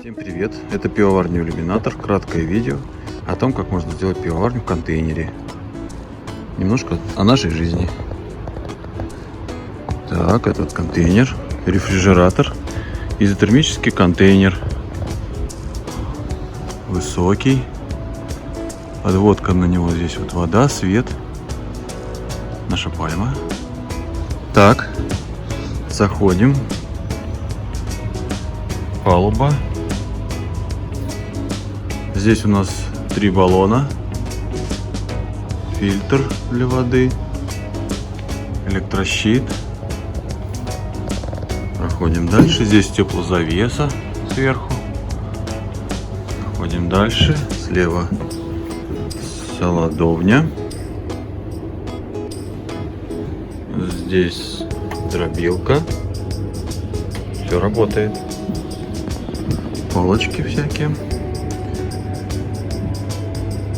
Всем привет! Это пивоварня Иллюминатор. Краткое видео о том, как можно сделать пивоварню в контейнере. Немножко о нашей жизни. Так, этот контейнер, рефрижератор, изотермический контейнер. Высокий. Подводка на него, здесь вот вода, свет. Наша пальма. Так, заходим. Палуба. Здесь у нас 3 баллона, фильтр для воды, электрощит. Проходим дальше. Здесь теплозавеса сверху. Проходим дальше. Слева солодовня. Здесь дробилка. Все работает. Полочки всякие.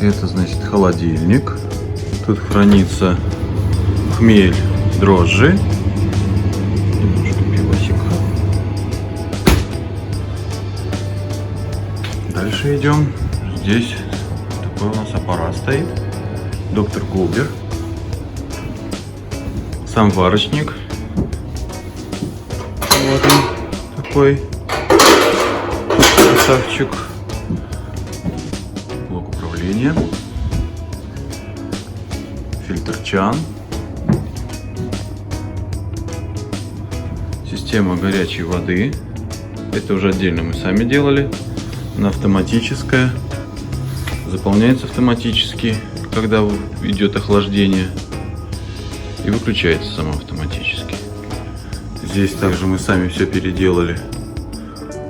Это, значит, холодильник. Тут хранится хмель, дрожжи. Немножко пивасика. Дальше идем. Здесь такой у нас аппарат стоит. Доктор Губер. Сам варочник. Вот он такой красавчик. Блок управления. Фильтр чан. Система горячей воды. Это уже отдельно мы сами делали. Она автоматическая. Заполняется автоматически, когда идет охлаждение. И выключается сама автоматически. Здесь также мы сами все переделали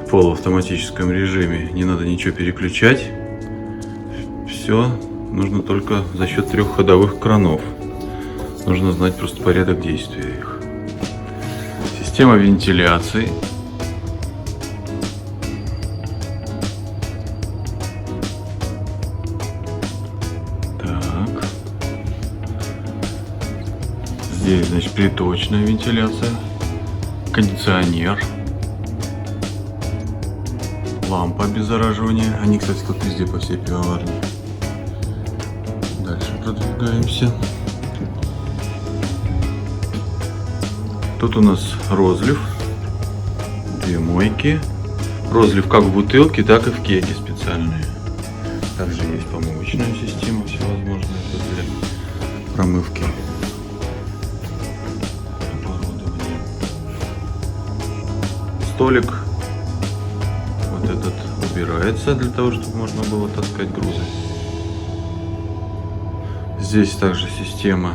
в полуавтоматическом режиме. Не надо ничего переключать. Все нужно только за счет 3 ходовых кранов. Нужно знать просто порядок действия их. Система вентиляции. Так. Здесь, значит, приточная вентиляция. Кондиционер. Лампа обеззараживания. Они, кстати, тут везде по всей пивоварне. Дальше продвигаемся. Тут у нас розлив. 2 мойки. Розлив как в бутылке, так и в кеге специальные. Также есть помывочная система всевозможная для промывки. Оборудование. Столик. Вот этот убирается для того, чтобы можно было таскать грузы. Здесь также система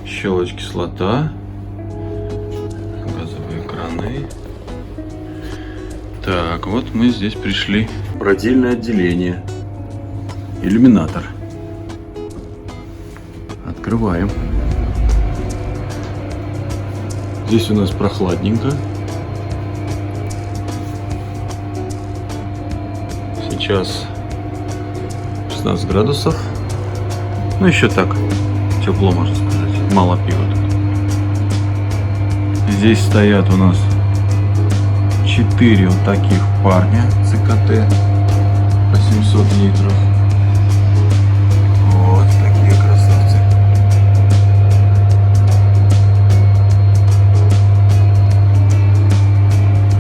щелочки слота, газовые краны. Так, вот мы здесь пришли в родильное отделение. Иллюминатор. Открываем. Здесь у нас прохладненько. Сейчас 16 градусов. Ну, еще так, тепло, можно сказать. Мало пива тут. Здесь стоят у нас 4 вот таких парня ЦКТ по 700 литров. Вот такие красавцы.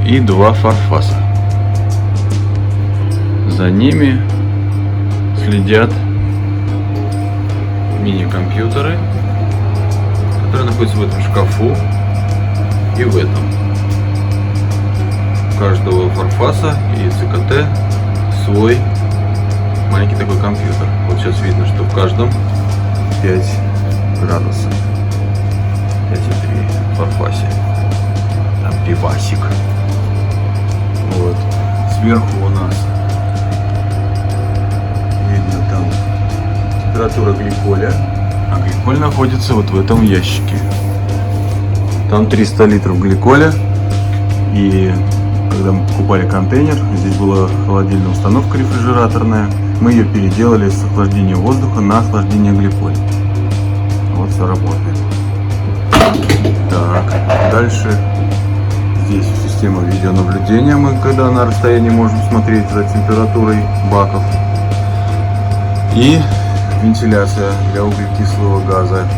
И 2 фарфаса. За ними следят мини-компьютеры, которые находятся в этом шкафу и в этом. У каждого фарфаса и ЦКТ свой маленький такой компьютер. Вот сейчас видно, что в каждом 5 градусов. 5,3 в фарфасе. Там пивасик. Вот. Сверху у нас видно там температура гликоля. А гликоль находится вот в этом ящике. Там 300 литров гликоля. И когда мы покупали контейнер, здесь была холодильная установка рефрижераторная. Мы ее переделали с охлаждения воздуха на охлаждение гликоля. Вот все работает. Так, дальше здесь в системе система видеонаблюдения. Мы когда на расстоянии можем смотреть за температурой баков. И вентиляция для углекислого газа.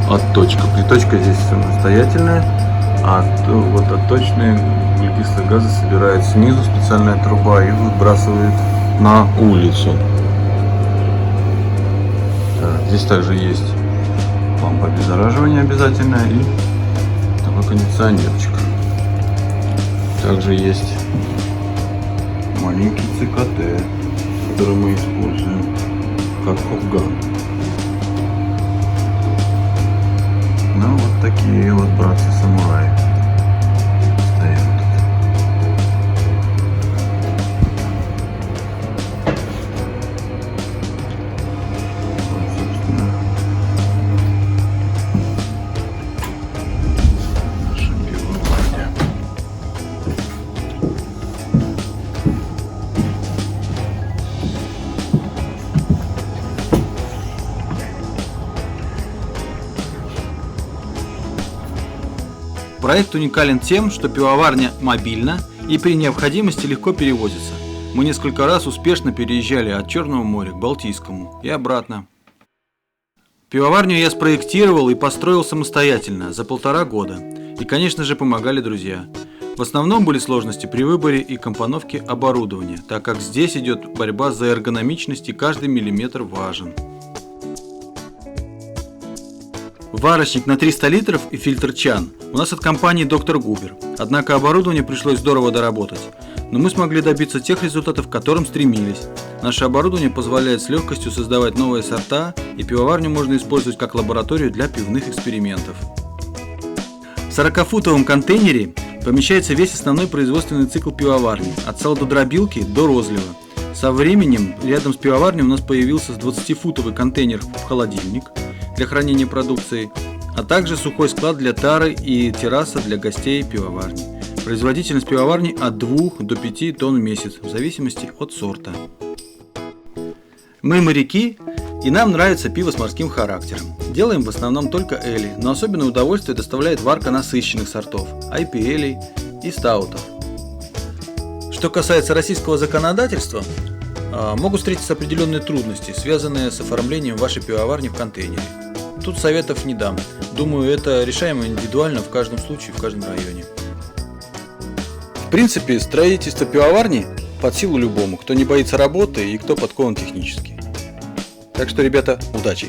Отточка. Приточка здесь самостоятельная. А вот отточные углекислые газы собирает снизу специальная труба и выбрасывает на улицу. Так, здесь также есть лампа обеззараживания обязательная и такой кондиционерчик. Также есть маленький ЦКТ, который мы используем как хофган. Ну вот такие вот братцы-самураи стоят тут. Вот, собственно, наша пивоварня. Проект уникален тем, что пивоварня мобильна и при необходимости легко перевозится. Мы несколько раз успешно переезжали от Черного моря к Балтийскому и обратно. Пивоварню я спроектировал и построил самостоятельно за 1,5 года. И, конечно же, помогали друзья. В основном были сложности при выборе и компоновке оборудования, так как здесь идет борьба за эргономичность и каждый миллиметр важен. Варочник на 300 литров и фильтр чан у нас от компании Доктор Губер, однако оборудование пришлось здорово доработать. Но мы смогли добиться тех результатов, к которым стремились. Наше оборудование позволяет с легкостью создавать новые сорта, и пивоварню можно использовать как лабораторию для пивных экспериментов. В 40-футовом контейнере помещается весь основной производственный цикл пивоварни, от салдодробилки до розлива. Со временем рядом с пивоварней у нас появился 20-футовый контейнер в холодильник для хранения продукции, а также сухой склад для тары и терраса для гостей пивоварни. Производительность пивоварни от 2 до 5 тонн в месяц, в зависимости от сорта. Мы моряки, и нам нравится пиво с морским характером. Делаем в основном только эли, но особенное удовольствие доставляет варка насыщенных сортов, IPA и стаутов. Что касается российского законодательства, могут встретиться определенные трудности, связанные с оформлением вашей пивоварни в контейнере. Тут советов не дам. Думаю, это решаемо индивидуально в каждом случае, в каждом районе. В принципе, строительство пивоварни под силу любому, кто не боится работы и кто подкован технически. Так что, ребята, удачи!